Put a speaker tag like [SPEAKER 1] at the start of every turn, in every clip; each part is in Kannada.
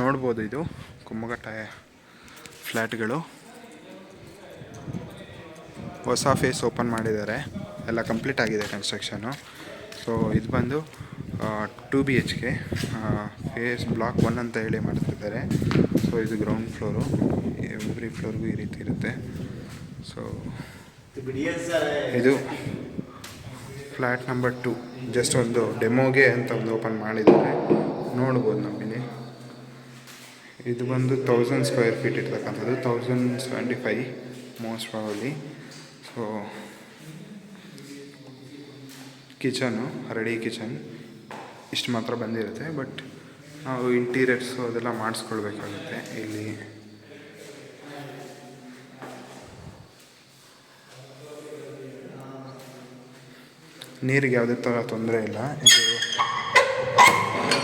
[SPEAKER 1] ನೋಡ್ಬೋದು. ಇದು ಕುಮ್ಮಘಟ್ಟ ಫ್ಲ್ಯಾಟ್ಗಳು ಹೊಸ ಫೇಸ್ ಓಪನ್ ಮಾಡಿದ್ದಾರೆ, ಎಲ್ಲ ಕಂಪ್ಲೀಟ್ ಆಗಿದೆ ಕನ್ಸ್ಟ್ರಕ್ಷನು. ಸೊ ಇದು ಬಂದು 2 BHK ಫೇಸ್ ಬ್ಲಾಕ್ 1 ಅಂತ ಹೇಳಿ ಮಾಡ್ತಿದ್ದಾರೆ. ಸೊ ಇದು ಗ್ರೌಂಡ್ ಫ್ಲೋರು, ಎವ್ರಿ ಫ್ಲೋರ್ಗೂ ಈ ರೀತಿ ಇರುತ್ತೆ. ಸೊ ಇದು ಫ್ಲ್ಯಾಟ್ ನಂಬರ್ 2, ಜಸ್ಟ್ ಒಂದು ಡೆಮೋಗೆ ಅಂತ ಒಂದು ಓಪನ್ ಮಾಡಿದ್ದಾರೆ, ನೋಡ್ಬೋದು ನಾವಿಲ್ಲಿ. ಇದು ಬಂದು 1000 ಸ್ಕ್ವೇರ್ ಫೀಟ್ ಇರ್ತಕ್ಕಂಥದ್ದು, 1075 most probably. So kitchen, ready kitchen ಇಷ್ಟು ಮಾತ್ರ ಬಂದಿರುತ್ತೆ. ಬಟ್ ನಾವು ಇಂಟೀರಿಯರ್ಸು ಅದೆಲ್ಲ ಮಾಡಿಸ್ಕೊಳ್ಬೇಕಾಗುತ್ತೆ. ಇಲ್ಲಿ ನೀರಿಗೆ ಯಾವುದೇ ಥರ ತೊಂದರೆ ಇಲ್ಲ. ಇದು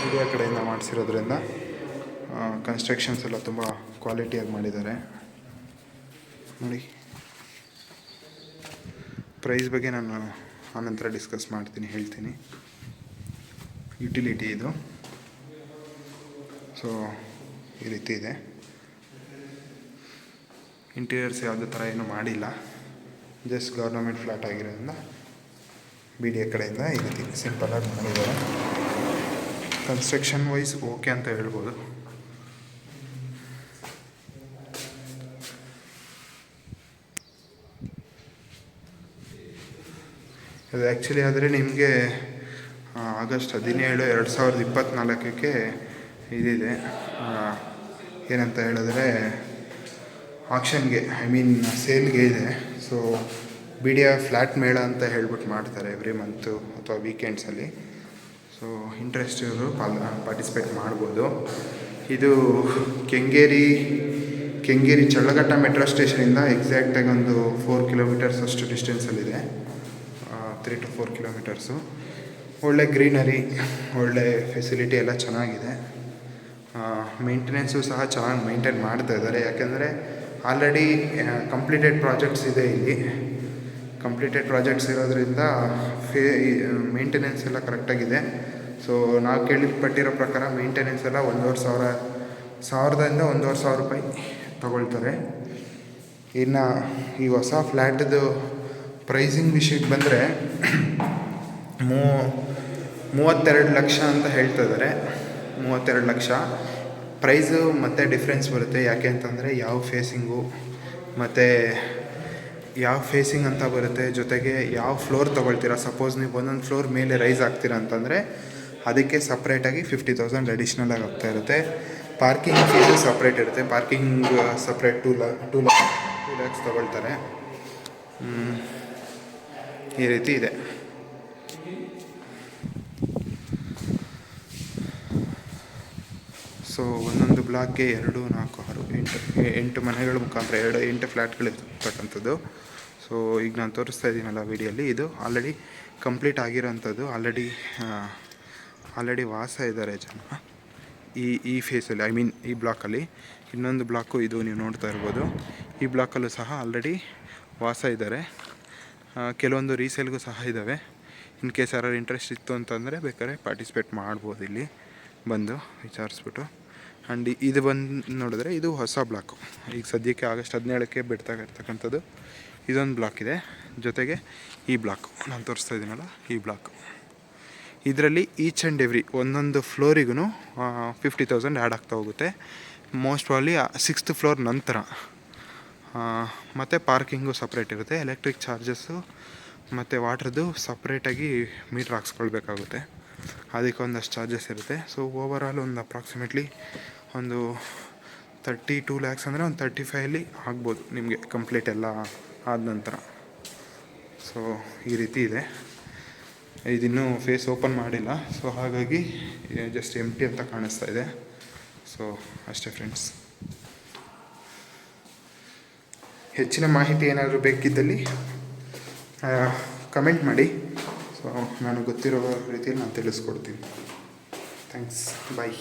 [SPEAKER 1] ಇಂಡಿಯಾ ಕಡೆಯಿಂದ ಮಾಡಿಸಿರೋದ್ರಿಂದ ಕನ್ಸ್ಟ್ರಕ್ಷನ್ಸ್ ಎಲ್ಲ ತುಂಬ ಕ್ವಾಲಿಟಿಯಾಗಿ ಮಾಡಿದ್ದಾರೆ ನೋಡಿ. ಪ್ರೈಸ್ ಬಗ್ಗೆ ನಾನು ಆನಂತರ ಡಿಸ್ಕಸ್ ಮಾಡ್ತೀನಿ, ಹೇಳ್ತೀನಿ. ಯುಟಿಲಿಟಿ ಇದು. ಸೊ ಈ ರೀತಿ ಇದೆ. ಇಂಟೀರಿಯರ್ಸ್ ಯಾವುದೇ ಥರ ಏನೂ ಮಾಡಿಲ್ಲ, ಜಸ್ಟ್ ಗೌರ್ನಮೆಂಟ್ ಫ್ಲ್ಯಾಟ್ ಆಗಿರೋದ್ರಿಂದ BDA ಕಡೆಯಿಂದ ಈ ರೀತಿ ಸಿಂಪಲಾಗಿ ಮಾಡಿದ್ದಾರೆ. ಕನ್ಸ್ಟ್ರಕ್ಷನ್ ವೈಸ್ ಓಕೆ ಅಂತ ಹೇಳ್ಬೋದು. ಅದು ಆ್ಯಕ್ಚುಲಿ ಆದರೆ ನಿಮಗೆ ಆಗಸ್ಟ್ 17, 2024ಕ್ಕೆ ಇದಿದೆ, ಏನಂತ ಹೇಳಿದ್ರೆ ಆಕ್ಷನ್ಗೆ, ಸೇಲ್ಗೆ ಇದೆ. ಸೊ BDA ಫ್ಲ್ಯಾಟ್ ಮೇಳ ಅಂತ ಹೇಳ್ಬಿಟ್ಟು ಮಾಡ್ತಾರೆ ಎವ್ರಿ ಮಂತು ಅಥವಾ ವೀಕೆಂಡ್ಸಲ್ಲಿ. ಸೊ ಇಂಟ್ರೆಸ್ಟ್ ಇರೋರು ಪಾರ್ಟಿಸಿಪೇಟ್ ಮಾಡ್ಬೋದು. ಇದು ಕೆಂಗೇರಿ ಚಳ್ಳಘಟ್ಟ ಮೆಟ್ರೋ ಸ್ಟೇಷನಿಂದ ಎಕ್ಸಾಕ್ಟಾಗಿ ಒಂದು 4 ಕಿಲೋಮೀಟರ್ಸ್ ಅಷ್ಟು ಡಿಸ್ಟೆನ್ಸಲ್ಲಿದೆ, 3 to 4 ಕಿಲೋಮೀಟರ್ಸು. ಒಳ್ಳೆ ಗ್ರೀನರಿ, ಒಳ್ಳೆ ಫೆಸಿಲಿಟಿ ಎಲ್ಲ ಚೆನ್ನಾಗಿದೆ. ಮೇಂಟೆನೆನ್ಸು ಸಹ ಚೆನ್ನಾಗಿ ಮೇಂಟೈನ್ ಮಾಡ್ತಾ ಇದ್ದಾರೆ, ಯಾಕೆಂದರೆ ಆಲ್ರೆಡಿ ಕಂಪ್ಲೀಟೆಡ್ ಪ್ರಾಜೆಕ್ಟ್ಸ್ ಇದೆ ಇಲ್ಲಿ. ಕಂಪ್ಲೀಟೆಡ್ ಪ್ರಾಜೆಕ್ಟ್ಸ್ ಇರೋದ್ರಿಂದ ಮೇಂಟೆನೆನ್ಸ್ ಎಲ್ಲ ಕರೆಕ್ಟಾಗಿದೆ. ಸೊ ನಾವು ಕೇಳಿಪಟ್ಟಿರೋ ಪ್ರಕಾರ ಮೇಂಟೆನೆನ್ಸ್ ಎಲ್ಲ 1,500 ರೂಪಾಯಿ ತೊಗೊಳ್ತಾರೆ. ಇನ್ನು ಈ ಹೊಸ ಫ್ಲ್ಯಾಟ್ದು ಪ್ರೈಸಿಂಗ್ ವಿಷಯಕ್ಕೆ ಬಂದರೆ 32 ಲಕ್ಷ ಅಂತ ಹೇಳ್ತಾ ಇದ್ದಾರೆ. 32 ಲಕ್ಷ ಪ್ರೈಸು ಮತ್ತು ಡಿಫ್ರೆನ್ಸ್ ಬರುತ್ತೆ. ಯಾಕೆ ಅಂತಂದರೆ ಯಾವ ಫೇಸಿಂಗ್ ಅಂತ ಬರುತ್ತೆ, ಜೊತೆಗೆ ಯಾವ ಫ್ಲೋರ್ ತೊಗೊಳ್ತೀರಾ. ಸಪೋಸ್ ನೀವು ಒಂದೊಂದು ಫ್ಲೋರ್ ಮೇಲೆ ರೈಸ್ ಆಗ್ತೀರಾ ಅಂತಂದರೆ ಅದಕ್ಕೆ ಸಪ್ರೇಟಾಗಿ 50,000 ಅಡಿಷ್ನಲಾಗಿ ಆಗ್ತಾ ಇರುತ್ತೆ. ಪಾರ್ಕಿಂಗ್ ಫೀಸು ಸಪ್ರೇಟ್ ಇರುತ್ತೆ, ಪಾರ್ಕಿಂಗ್ ಸಪ್ರೇಟ್ 2 ಲ್ಯಾಕ್ಸ್ ತೊಗೊಳ್ತಾರೆ. ಈ ರೀತಿ ಇದೆ. ಸೊ ಒಂದೊಂದು ಬ್ಲಾಕ್ಗೆ 2, 4, 6, 8 ಮನೆಗಳ ಮುಖಾಂತರ 8 ಫ್ಲ್ಯಾಟ್ಗಳಿರ್ತಕ್ಕಂಥದ್ದು. ಸೊ ಈಗ ನಾನು ತೋರಿಸ್ತಾ ಇದ್ದೀನಲ್ಲ ವಿಡಿಯೋಲಿ, ಇದು ಆಲ್ರೆಡಿ ಕಂಪ್ಲೀಟ್ ಆಗಿರೋಂಥದ್ದು. ಆಲ್ರೆಡಿ ವಾಸ ಇದ್ದಾರೆ ಜನ ಈ ಫೇಸಲ್ಲಿ, ಈ ಬ್ಲಾಕಲ್ಲಿ. ಇನ್ನೊಂದು ಬ್ಲಾಕು ಇದು ನೀವು ನೋಡ್ತಾ ಇರ್ಬೋದು. ಈ ಬ್ಲಾಕಲ್ಲೂ ಸಹ ಆಲ್ರೆಡಿ ವಾಸ ಇದ್ದಾರೆ. ಕೆಲವೊಂದು ರೀಸೇಲ್ಗೂ ಸಹ ಇದ್ದಾವೆ. ಇನ್ ಕೇಸ್ ಯಾರು ಇಂಟ್ರೆಸ್ಟ್ ಇತ್ತು ಅಂತಂದರೆ ಬೇಕಾದ್ರೆ ಪಾರ್ಟಿಸಿಪೇಟ್ ಮಾಡ್ಬೋದು ಇಲ್ಲಿ ಬಂದು ವಿಚಾರಿಸ್ಬಿಟ್ಟು. ಆ್ಯಂಡ್ ಇದು ಬಂದು ನೋಡಿದ್ರೆ ಇದು ಹೊಸ ಬ್ಲಾಕು. ಈಗ ಸದ್ಯಕ್ಕೆ ಆಗಸ್ಟ್ 17ಕ್ಕೆ ಬಿಡ್ತಾ ಇರ್ತಕ್ಕಂಥದ್ದು ಇದೊಂದು ಬ್ಲಾಕ್ ಇದೆ. ಜೊತೆಗೆ ಈ ಬ್ಲಾಕು ನಾನು ತೋರಿಸ್ತಾ ಇದ್ದೀನಲ್ಲ, ಈ ಬ್ಲಾಕು. ಇದರಲ್ಲಿ ಈಚ್ ಆ್ಯಂಡ್ ಎವ್ರಿ ಒಂದೊಂದು ಫ್ಲೋರಿಗೂ 50,000 ಆ್ಯಡ್ ಆಗ್ತಾ ಹೋಗುತ್ತೆ. ಮೋಸ್ಟ್ ಪ್ರಾಬ್ಲಿ 6th ಫ್ಲೋರ್ ನಂತರ. ಮತ್ತು ಪಾರ್ಕಿಂಗು ಸಪ್ರೇಟ್ ಇರುತ್ತೆ, ಎಲೆಕ್ಟ್ರಿಕ್ ಚಾರ್ಜಸ್ಸು ಮತ್ತು ವಾಟ್ರದ್ದು ಸಪ್ರೇಟಾಗಿ ಮೀಟ್ರ್ ಹಾಕ್ಸ್ಕೊಳ್ಬೇಕಾಗುತ್ತೆ. ಅದಕ್ಕೆ ಒಂದಷ್ಟು ಚಾರ್ಜಸ್ ಇರುತ್ತೆ. ಸೊ ಓವರಾಲ್ ಒಂದು ಅಪ್ರಾಕ್ಸಿಮೇಟ್ಲಿ ಒಂದು 32 ಲ್ಯಾಕ್ಸ್ ಅಂದರೆ ಒಂದು 35 ಆಗ್ಬೋದು ನಿಮಗೆ ಕಂಪ್ಲೀಟ್ ಎಲ್ಲ ಆದ ನಂತರ. ಸೊ ಈ ರೀತಿ ಇದೆ. ಇದಿನ್ನೂ ಫೇಸ್ ಓಪನ್ ಮಾಡಿಲ್ಲ, ಸೊ ಹಾಗಾಗಿ ಜಸ್ಟ್ ಎಂಟಿ ಅಂತ ಕಾಣಿಸ್ತಾ ಇದೆ. ಸೊ ಅಷ್ಟೇ ಫ್ರೆಂಡ್ಸ್. ಹೆಚ್ಚಿನ ಮಾಹಿತಿ ಏನಾದರೂ ಬೇಕಿದ್ದಲ್ಲಿ ಕಮೆಂಟ್ ಮಾಡಿ. ಸೊ ನಾನು ಗೊತ್ತಿರೋ ರೀತಿಯಲ್ಲಿ ನಾನು ತಿಳಿಸ್ಕೊಡ್ತೀನಿ. ಥ್ಯಾಂಕ್ಸ್, ಬಾಯ್.